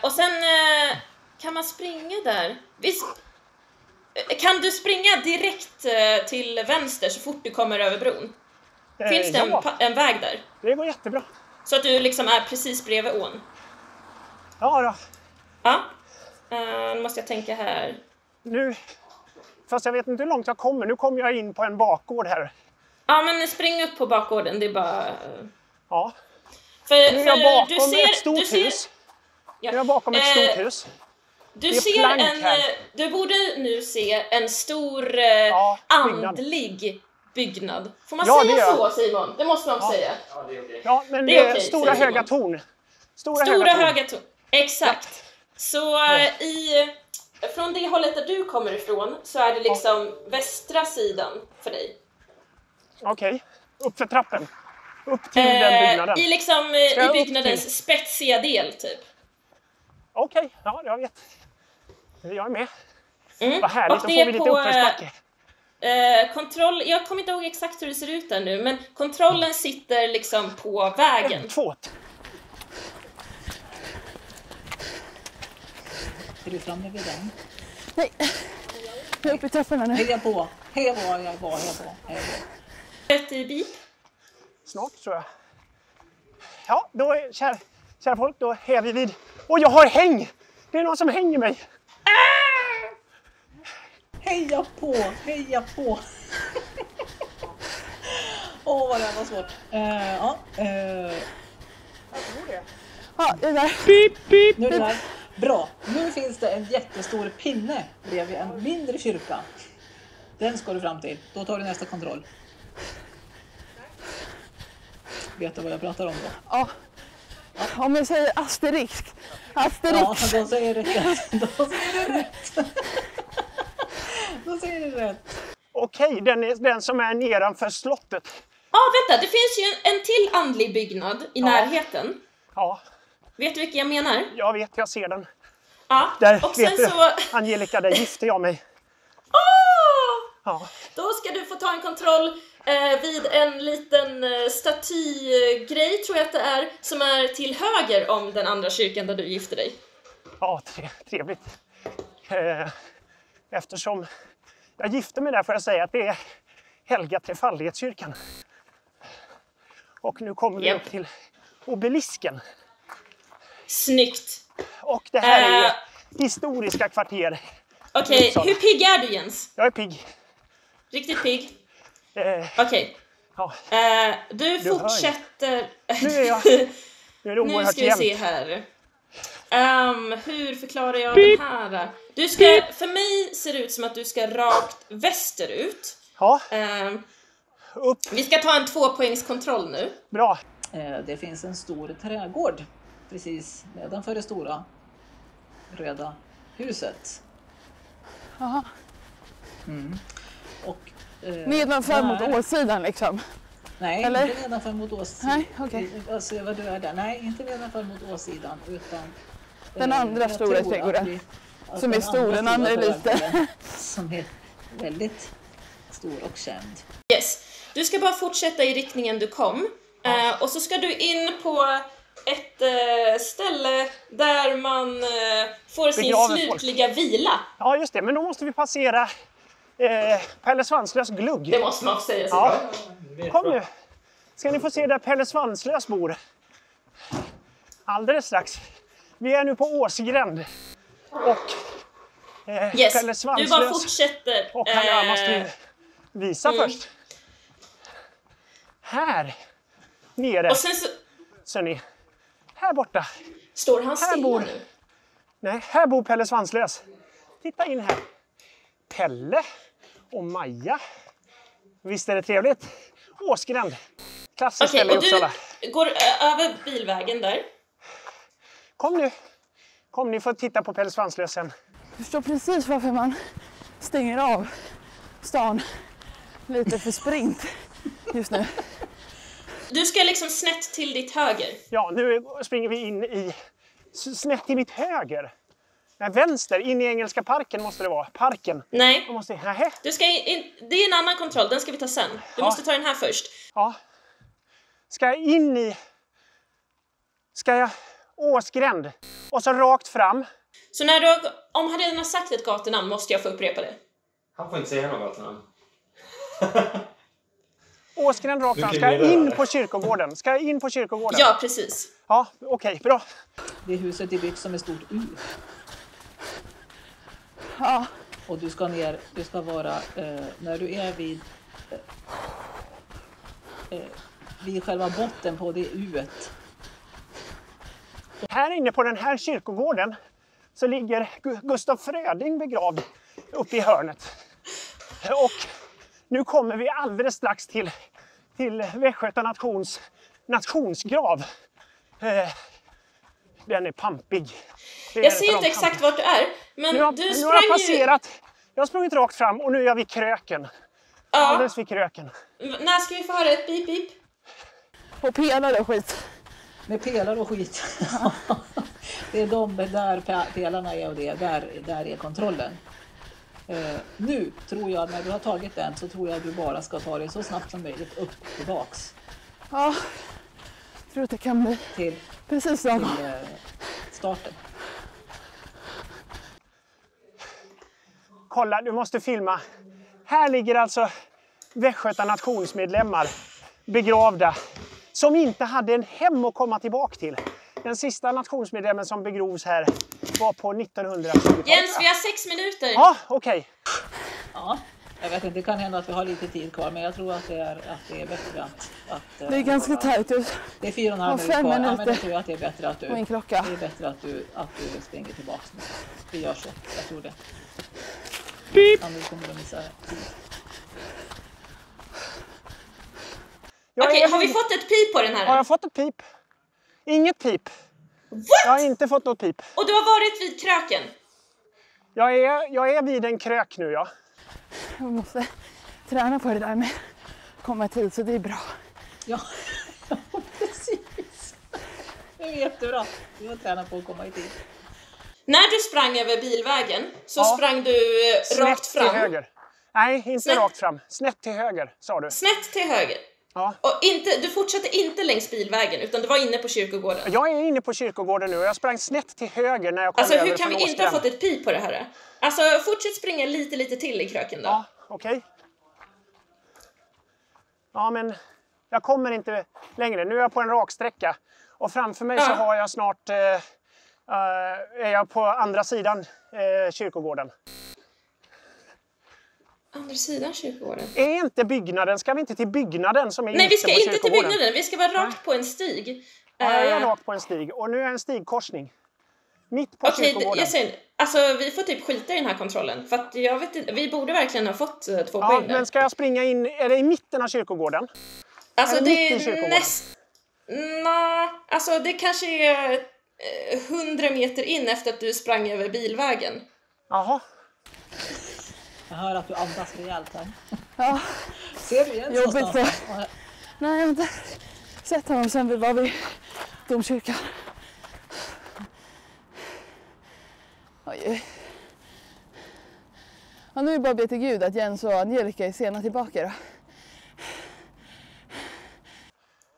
Och sen kan man springa där. Kan du springa direkt till vänster så fort du kommer över bron? Finns det en väg där? Det går jättebra. Så att du liksom är precis bredvid ån? Ja då. Ja. Nu måste jag tänka här. Nu, fast jag vet inte hur långt jag kommer. Nu kommer jag in på en bakgård här. Ja, men spring upp på bakgården. Det är bara... Ja. Nu är jag bakom ett stort hus. Ja. Nu är jag bakom ett stort hus. Du borde nu se en stor andlig byggnad. Får man säga så, Simon? Det måste man säga. Ja, det är okej. Ja, men det är okej, stora höga torn. Stora höga torn. Exakt. Så från det hållet där du kommer ifrån så är det liksom västra sidan för dig. Okej. Upp för trappen. Upp till den byggnaden. I byggnadens spetsiga del typ. Okej, ja jag vet. Jag är med. Vad härligt, då får vi lite uppförsbacke. Kontroll, jag kommer inte ihåg exakt hur det ser ut där nu, men kontrollen sitter liksom på vägen. Är du framme vid den? Nej, jag är uppe i trapporna nu. Heja på, heja på. Ett i bip. Snart tror jag. Ja, då är kära folk, då är vi vid... Och jag har häng! Det är någon som hänger mig. Heja på! Åh, vad det här var svårt. Jag tror det. Ja, det är där. Pip. Nu är det där. Bra. Nu finns det en jättestor pinne bredvid en mindre kyrka. Den ska du fram till. Då tar du nästa kontroll. Vet du vad jag pratar om då? Ja. Om jag säger asterisk. Ja, då säger du rätt. Då säger du rätt. Okej, den som är nedanför slottet. Vänta, det finns ju en till andlig byggnad i närheten. Ja. Vet du vilken jag menar? Jag vet, jag ser den. Ja, där och sen så... Angelica, där gifte jag mig. Ja. Då ska du få ta en kontroll vid en liten statygrej, tror jag att det är, som är till höger om den andra kyrkan där du gifte dig. Ja, trevligt. Eftersom jag gifte mig där får jag säga att det är Helga Trefaldighetskyrkan. Och nu kommer vi upp till obelisken. Snyggt. Och det här är historiska kvarter. Okej, hur pigg är du, Jens? Jag är pigg. Riktigt pigg? Okej. Ja. Du fortsätter... Nu är det oerhört ska vi se jämnt. här. Hur förklarar jag den här? Du ska, för mig ser det ut som att du ska rakt västerut. Ja. Upp. Vi ska ta en 2-poängskontroll nu. Bra. Det finns en stor trädgård precis nedanför det stora röda huset. Jaha. Och, nedanför mot åsidan liksom? Nej, eller? Inte nedanför mot åsidan. Nej, okej. Alltså vad du är där. Nej, inte nedanför mot åsidan utan den andra stora trädgården. Som är stor, den andra är lite. Som är väldigt stor och känd. Yes. Du ska bara fortsätta i riktningen du kom. Och så ska du in på ett ställe där man får sin slutliga vila. Ja, just det. Men då måste vi passera Pelle Svanslös glugg. Det måste man få säga. Ja. Kom nu. Ska ni få se där Pelle Svanslös bor. Alldeles strax. Vi är nu på Åsgränd. Och Pelle Svanslös. Du bara fortsätter. Och jag måste ju visa först. Här nere. Och sen så ni. Här borta. Står han stilla nu? Nej, här bor Pelle Svanslös. Titta in här. Pelle och Maja. Visst är det trevligt? Åsgränd. Klassiskt ställe i Uppsala. Du går över bilvägen där. Kom nu. Kom, ni får titta på Pelle Svanslös sen. Jag förstår precis varför man stänger av stan lite för sprint just nu. Du ska liksom snett till ditt höger. Ja, nu springer vi in i snett till mitt höger. Nej, vänster, in i Engelska parken måste det vara. Parken. Nej. Du ska det är en annan kontroll, den ska vi ta sen. Du måste ta den här först. Ja. Ska jag in i... Ska jag... Åsgränd. Och så rakt fram. Så när du... Om han redan har sagt ett gatunamn måste jag få upprepa det. Han får inte säga något gatunamn. Åsgränd rakt fram. Ska jag in på kyrkogården? Ska jag in på kyrkogården? Ja, precis. Ja, okej, bra. Det huset är byggt som ett stort U. Ja. Och du ska vara, när du är vid själva botten på det U-et. Här inne på den här kyrkogården så ligger Gustaf Fröding begravd uppe i hörnet. Och nu kommer vi alldeles strax till Västgöta nationsgrav. Den är pampig. Jag ser inte exakt vart du är, men nu har jag passerat. Jag har sprungit rakt fram och nu är jag vid kröken. Ja. Alldeles vid kröken. När ska vi få höra ett pip pip? Och pelare och skit. Med pelare och skit. Det är de där pelarna är och där är kontrollen. Nu tror jag, när du har tagit den så tror jag att du bara ska ta dig så snabbt som möjligt upp tillbaks. Ja, jag tror att det kan bli precis så. Till starten. Kolla, du måste filma. Här ligger alltså Västgöta nationsmedlemmar begravda som inte hade en hem att komma tillbaka till. Den sista nationsmedlemmen som begrovs här var på 1920-talet. Jens, vi har 6 minuter. Ja, okej. Ja, jag vet inte, det kan hända att vi har lite tid kvar, men jag tror att det är bättre att det är ganska tajt. Det är 4,5 minuter kvar. Ja, men jag tror att det är bättre att min klocka. Det är bättre att du springer tillbaka. Vi gör så, jag tror det. Pip. Annars kommer du missa tid. Okej, har vi fått ett pip på den här? Har jag fått ett pip? Inget pip. What? Jag har inte fått något pip. Och du har varit vid kröken? Jag är vid en krök nu, ja. Jag måste träna på det där med att komma i tid, så det är bra. Ja, precis. Det är jättebra. Du har tränat på att komma i tid. När du sprang över bilvägen så sprang du rakt fram. Snett till höger. Nej, inte rakt fram. Snett till höger, sa du. Snett till höger. Ja. Och du fortsatte inte längs bilvägen utan du var inne på kyrkogården. Jag är inne på kyrkogården nu och jag sprang snett till höger när jag kom över hur kan vi Åsgränd. inte ha fått ett pip på det här? Alltså fortsätt springa lite till i kröken då. Ja, okej. Ja, men jag kommer inte längre. Nu är jag på en raksträcka och framför mig så har jag snart är jag på andra sidan kyrkogården. andra sidan kyrkogården. Är inte byggnaden, ska vi inte till byggnaden som är Nej, vi ska inte till byggnaden. Vi ska vara rakt på en stig. Ja, jag är rakt på en stig. Och nu är en stigkorsning. Mitt på kyrkogården. Alltså vi får typ skita i den här kontrollen. För att jag vet inte, vi borde verkligen ha fått 2 poäng där. Men ska jag springa in, är det i mitten av kyrkogården? Alltså det är alltså det kanske är 100 meter in efter att du sprang över bilvägen. Jaha. Jag hör att du andas rejält här. Ja. Ser du igen? Jobbigt för... Nej, jag har inte sett honom sen vi var vid domkyrkan. Oj. Ja, nu är det bara be till Gud att Jens och Angelica är sena tillbaka då.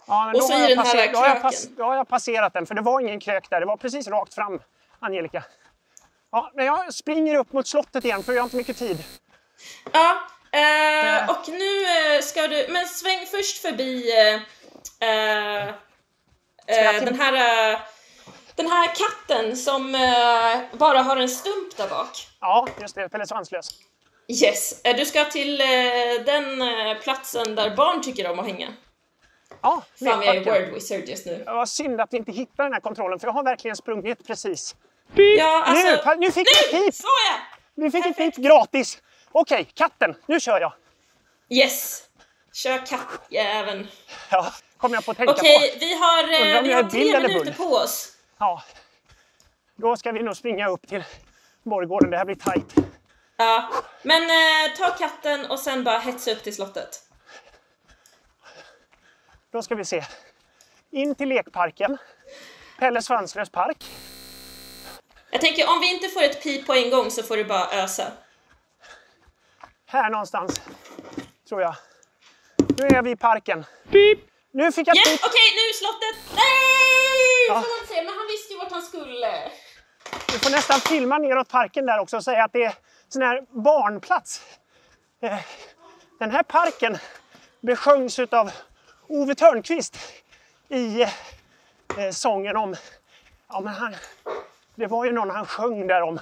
Ja, men och så i den här kröken. Då har jag passerat den, för det var ingen krök där. Det var precis rakt fram, Angelica. Ja, men jag springer upp mot slottet igen, för jag har inte mycket tid. Ja, och nu ska du... Men sväng först förbi den här katten som bara har en stump där bak. Ja, just det. Pelle Svanslös. Yes. Du ska till den platsen där barn tycker om att hänga. Ja, fan, vi är word wizard just nu. Det var synd att vi inte hittar den här kontrollen, för jag har verkligen sprungit precis. Ja, alltså... Nu fick jag ett pip! Nu fick ett pip gratis. Okej, katten. Nu kör jag. Yes. Kör kattjäveln. Ja, kommer jag på att tänka på. Okej, vi har 3 minuter på oss. Ja. Då ska vi nog springa upp till borggården. Det här blir tajt. Ja, men ta katten och sen bara hetsa upp till slottet. Då ska vi se. In till lekparken. Pelle Svanslös park. Jag tänker, om vi inte får ett pip på en gång så får du bara ösa. Här någonstans, tror jag. Nu är vi i parken. Pip! Nu fick jag pip. Okej, nu är slottet. Nej! Ja. Får man se, men han visste ju vart han skulle. Du får nästan filma neråt parken där också och säga att det är sån här barnplats. Den här parken besjöngs av Ove Törnqvist i sången om... Ja, men det var ju någon han sjöng där om.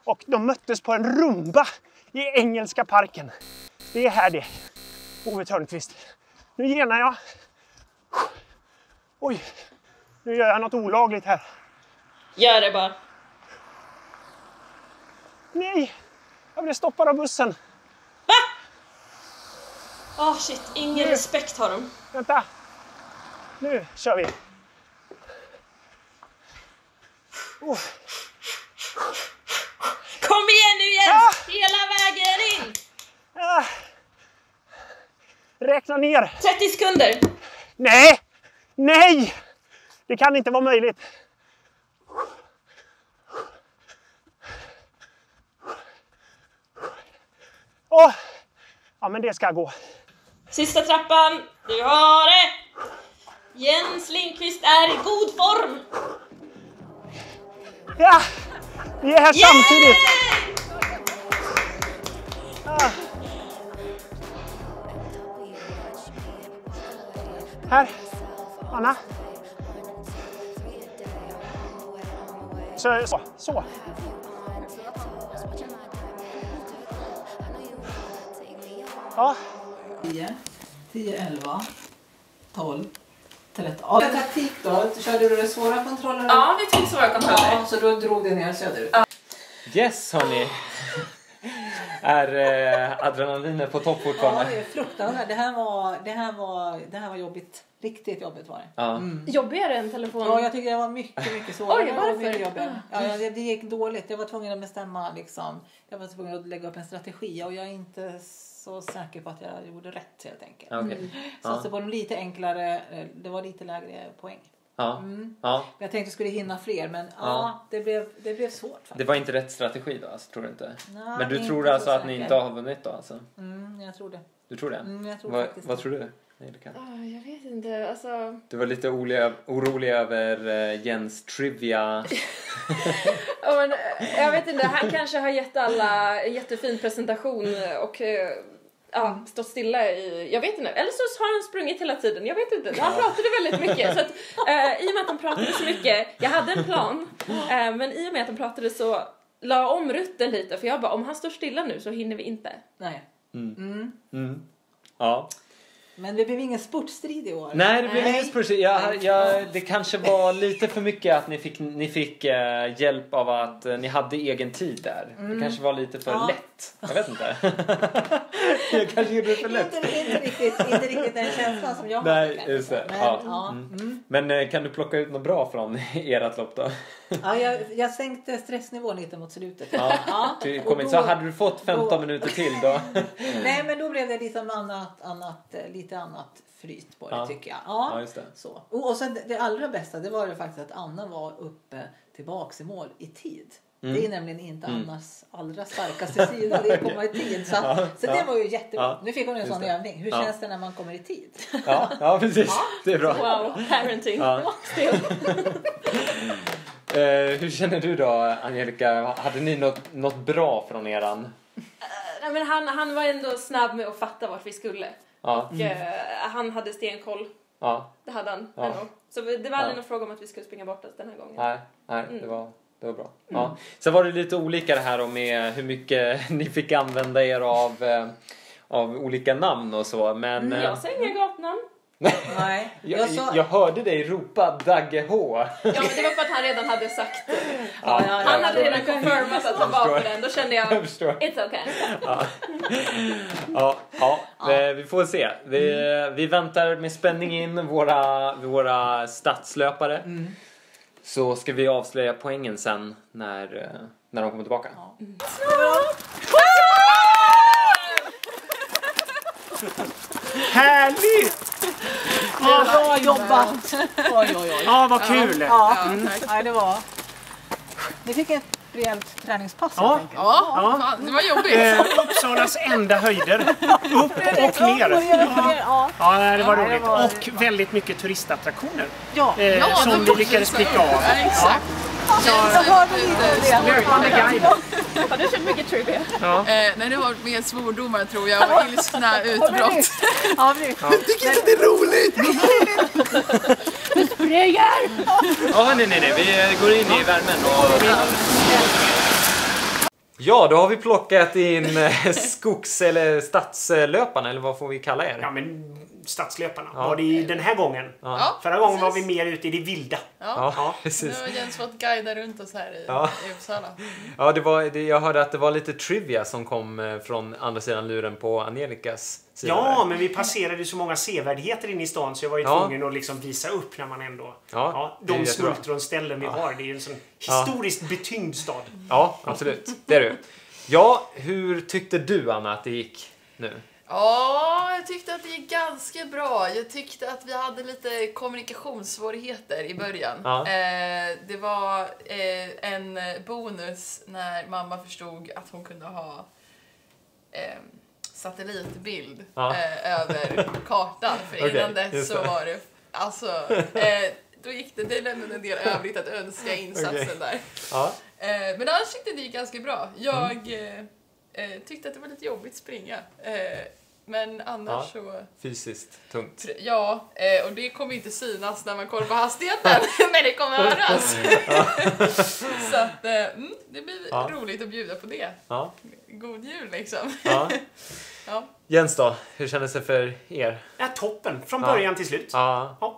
Och de möttes på en rumba i Engelska parken. Det är här det. Ove Törnqvist. Nu genar jag. Oj, nu gör jag något olagligt här. Gör det bara. Nej, jag blev stoppad av bussen. Va? Shit, ingen respekt har de. Vänta. Nu kör vi. Kom igen nu Jens! Hela vägen in! Räkna ner. 30 sekunder. Nej! Nej! Det kan inte vara möjligt. Ja, men det ska gå. Sista trappan. Du har det! Jens Lindqvist är i god form. Ja! Vi är här samtidigt. Här. Anna. Så. Ja. 10, 11, 12, 13. Vilken taktik då? Körde du det svåra kontrollerna? Ja, vi tog svåra kontroller. Ja, så då drog det ner söderut. Yes, hörni. Är adrenalinet på topp fortfarande? Ja, det är fruktansvärt. Det här var jobbigt. Riktigt jobbigt var det. Ja. Jobbigare än telefon? Ja, jag tycker det var mycket svårare. Oj, varför? Ja, det gick dåligt. Jag var tvungen att bestämma liksom. Jag var tvungen att lägga upp en strategi och jag är inte så säker på att jag gjorde rätt helt enkelt. Okay. Satsade på de lite enklare, det var lite lägre poäng. Ja. Ja. Jag tänkte att jag skulle hinna fler, men det blev svårt faktiskt. Det var inte rätt strategi då, alltså, tror du inte? Nej, men du tror alltså att ni inte har vunnit då? Alltså? Jag tror det. Du tror det? Jag tror vad tror du? Jag vet inte, alltså... Du var lite orolig över Jens trivia. Ja, men, jag vet inte, han kanske har gett alla en jättefin presentation och stått stilla i... Jag vet inte, eller så har han sprungit hela tiden, jag vet inte. Han pratade väldigt mycket, så att, i och med att han pratade så mycket, jag hade en plan, men i och med att han pratade så la om rutten lite, för jag bara, om han står stilla nu så hinner vi inte. Nej. Ja. Men det blev ingen sportstrid i år. Nej, det blev ingen sportstrid. Det kanske var lite för mycket att ni fick hjälp av att ni hade egen tid där. Det kanske var lite för lätt. Jag vet inte. Jag kanske gjorde det för lätt. Inte riktigt den känslan som jag har. Nej, just det. Men kan du plocka ut något bra från ert lopp då? Ja, jag sänkte stressnivån lite mot slutet. Så hade du fått 15 minuter till då? Nej, men då blev det liksom lite annat flyt på det tycker jag. Ja, just det. Så. Och sen det allra bästa, det var det faktiskt att Anna var uppe tillbaks i mål i tid. Det är nämligen inte Annas allra starkaste sida, det är att komma i tid. Så det var ju jättebra. Nu fick hon en sån övning. Hur känns det när man kommer i tid? Ja, precis. Det är bra. Wow, parenting. Hur känner du då, Angelica? Hade ni något bra från eran? Men han var ändå snabb med att fatta vart vi skulle. Och han hade stenkoll. Det hade han ändå. Så det var aldrig någon fråga om att vi skulle springa bort oss den här gången. Nej, det var bra. Sen var det lite olika det här med hur mycket ni fick använda er av olika namn och så. Men jag sa inga gatnamn. Nej, jag hörde dig ropa Dagge H. Ja, men det var för att han redan hade sagt det. Han hade redan confirmat att han var på den. Då kände jag, it's okay. Vi får se. Vi väntar med spänning in våra stadslöpare. Så ska vi avslöja poängen sen när de kommer tillbaka. Härligt! Bra jobbat! Oj. Ja, vad kul! Ja, det var... Ni fick ett rejält träningspass. Det var jobbigt. Uppsalas enda höjder. Upp och ner. Ja, det var roligt. Och väldigt mycket turistattraktioner. Som vi lyckades pricka av. Exakt. Löpande guide. Har du kört mycket trivia? Nej, det var mer svordomar tror jag och ilskna utbrott. Jag tycker inte det är roligt! Du springer! Nej. Vi går in i värmen Ja, då har vi plockat in skogs- eller stadslöparna, eller vad får vi kalla er? Ja, men stadslöparna var det den här gången. Förra gången var vi mer ute i det vilda. Precis. Nu har Jens fått guida runt oss här i Uppsala. Ja, jag hörde att det var lite trivia som kom från andra sidan luren på Angelicas sida. Ja, men vi passerade så många sevärdheter in i stan så jag var ju tvungen att liksom visa upp när man ändå... de smultronställen vi har. Det är ju en sån historiskt betyngd stad. Ja, absolut. Det är du. Ja, hur tyckte du, Anna, att det gick nu? Ja, jag tyckte att det gick ganska bra. Jag tyckte att vi hade lite kommunikationssvårigheter i början. Det var en bonus när mamma förstod att hon kunde ha satellitbild över kartan. För innan dess så var det... Alltså, då gick det lämnade en del övrigt att önska insatsen där. Men annars tyckte det gick ganska bra. Jag tyckte att det var lite jobbigt att springa. Men annars så... Fysiskt tungt. Ja, och det kommer inte synas när man kollar på hastigheten. Men det kommer höras. Så att det blir roligt att bjuda på det. God jul liksom. Jens då, hur kändes det för er? Ja, toppen, från början till slut.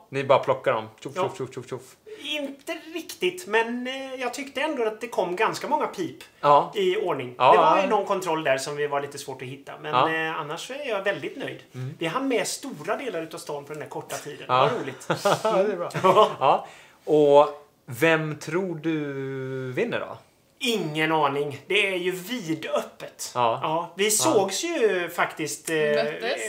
Ni bara plockar dem. Tjoff. Inte riktigt, men jag tyckte ändå att det kom ganska många pip i ordning. Det var ju någon kontroll där som vi var lite svårt att hitta. Men annars är jag väldigt nöjd. Vi hann med stora delar utav stan på den här korta tiden. Det var roligt. Det är bra. Och vem tror du vinner då? Ingen aning. Det är ju vidöppet. Vi sågs ju faktiskt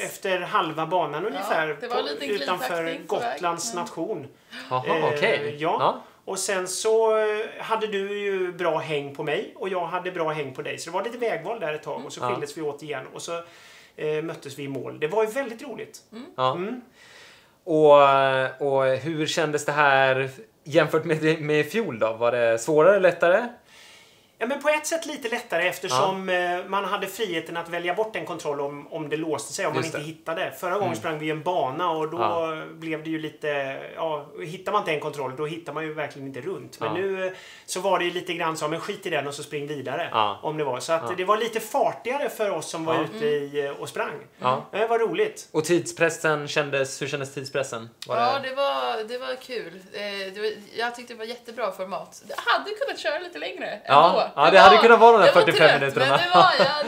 efter halva banan ungefär det var lite utanför Gotlands nation. Okej. Och sen så hade du ju bra häng på mig och jag hade bra häng på dig. Så det var lite vägval där ett tag och så skildes vi åt igen och så möttes vi i mål. Det var ju väldigt roligt. Och hur kändes det här jämfört med fjol då? Var det svårare eller lättare? Ja, men på ett sätt lite lättare eftersom man hade friheten att välja bort en kontroll om det låste sig, om man inte hittade. Förra gången sprang vi en bana och då blev det ju lite... Ja, hittar man inte en kontroll, då hittar man ju verkligen inte runt. Men nu så var det ju lite grann så, men skit i den och så spring vidare. Om det var. Så att det var lite fartigare för oss som var ute och sprang. Det var roligt. Och tidspressen hur kändes tidspressen? Det var kul. Jag tyckte det var jättebra format. Jag hade kunnat köra lite längre ändå. Det hade kunnat vara de där 45 minuterna. Men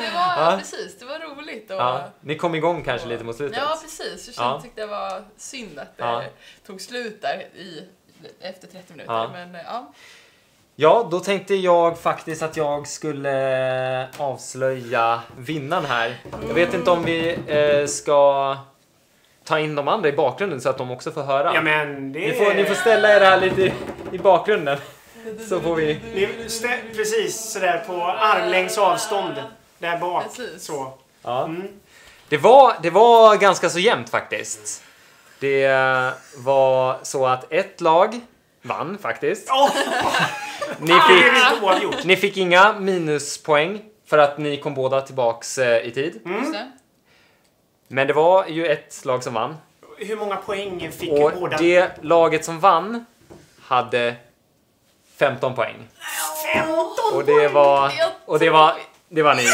det var precis, det var roligt. Och, ni kom igång kanske lite mot slutet. Ja, precis. Jag tyckte det var synd att det tog slut där efter 30 minuter. Men Ja, då tänkte jag faktiskt att jag skulle avslöja vinnaren här. Jag vet inte om vi ska ta in de andra i bakgrunden så att de också får höra. Ja, men det... Ni får ställa er här lite i bakgrunden. Så får vi... Precis sådär på armlängds avstånd där bak. Så. Det var ganska så jämnt faktiskt. Det var så att ett lag vann faktiskt. Ni fick inga minuspoäng för att ni kom båda tillbaks i tid. Men det var ju ett lag som vann. Hur många poäng fick båda? Och det laget som vann hade 15 poäng. 15 och det var ni.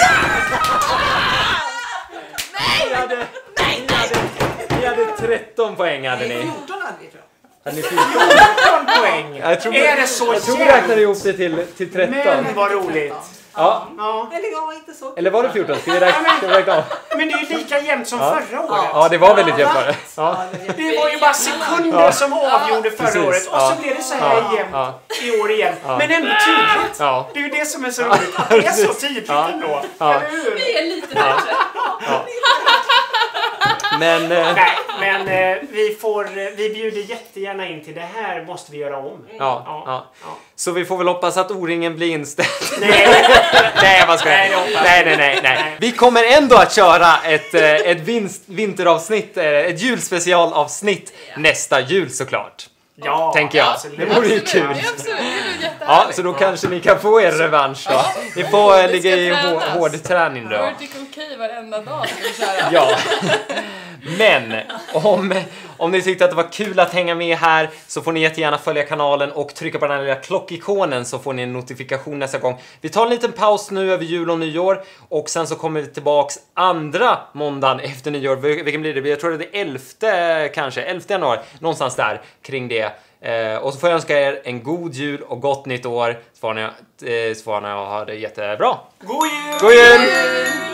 Ni hade 13 poäng hade ni. 14 hade vi, tror jag. Hade ni 14 poäng? Är det så? Jag tror vi räknade ihop det till 13. Men vad roligt. Ja. Inte så. Eller var det 14? Ska vi räkna av? Men det är ju lika jämnt som förra året. Ja, det var väldigt jämnt. Det var ju bara sekunder som avgjorde förra året. Och så blev det så här jämnt i år igen. Men ändå tydligt. Det är ju det som är så roligt. Det är så tydligt ändå. Eller hur? Vi är lite bättre. Men vi bjuder jättegärna in till det här måste vi göra om. Så vi får väl hoppas att O-ringen blir inställd. Nej, vad ska jag? Nej. Vi kommer ändå att köra ett vinteravsnitt, ett julspecialavsnitt nästa jul såklart. Ja, tänker jag. Det vore ju kul. Ja, så då kanske ni kan få er revansch då. Ni får ligga i hård träning då. Vertical K varenda dag ska vi köra. Ja. Men om ni tyckte att det var kul att hänga med här så får ni jättegärna följa kanalen och trycka på den här lilla klockikonen så får ni en notifikation nästa gång. Vi tar en liten paus nu över jul och nyår och sen så kommer vi tillbaks andra måndagen efter nyår. Vilken blir det? Jag tror det är 11 januari. Någonstans där kring det. Och så får jag önska er en god jul och gott nytt år. Så får ni ha det jättebra. God jul! God jul!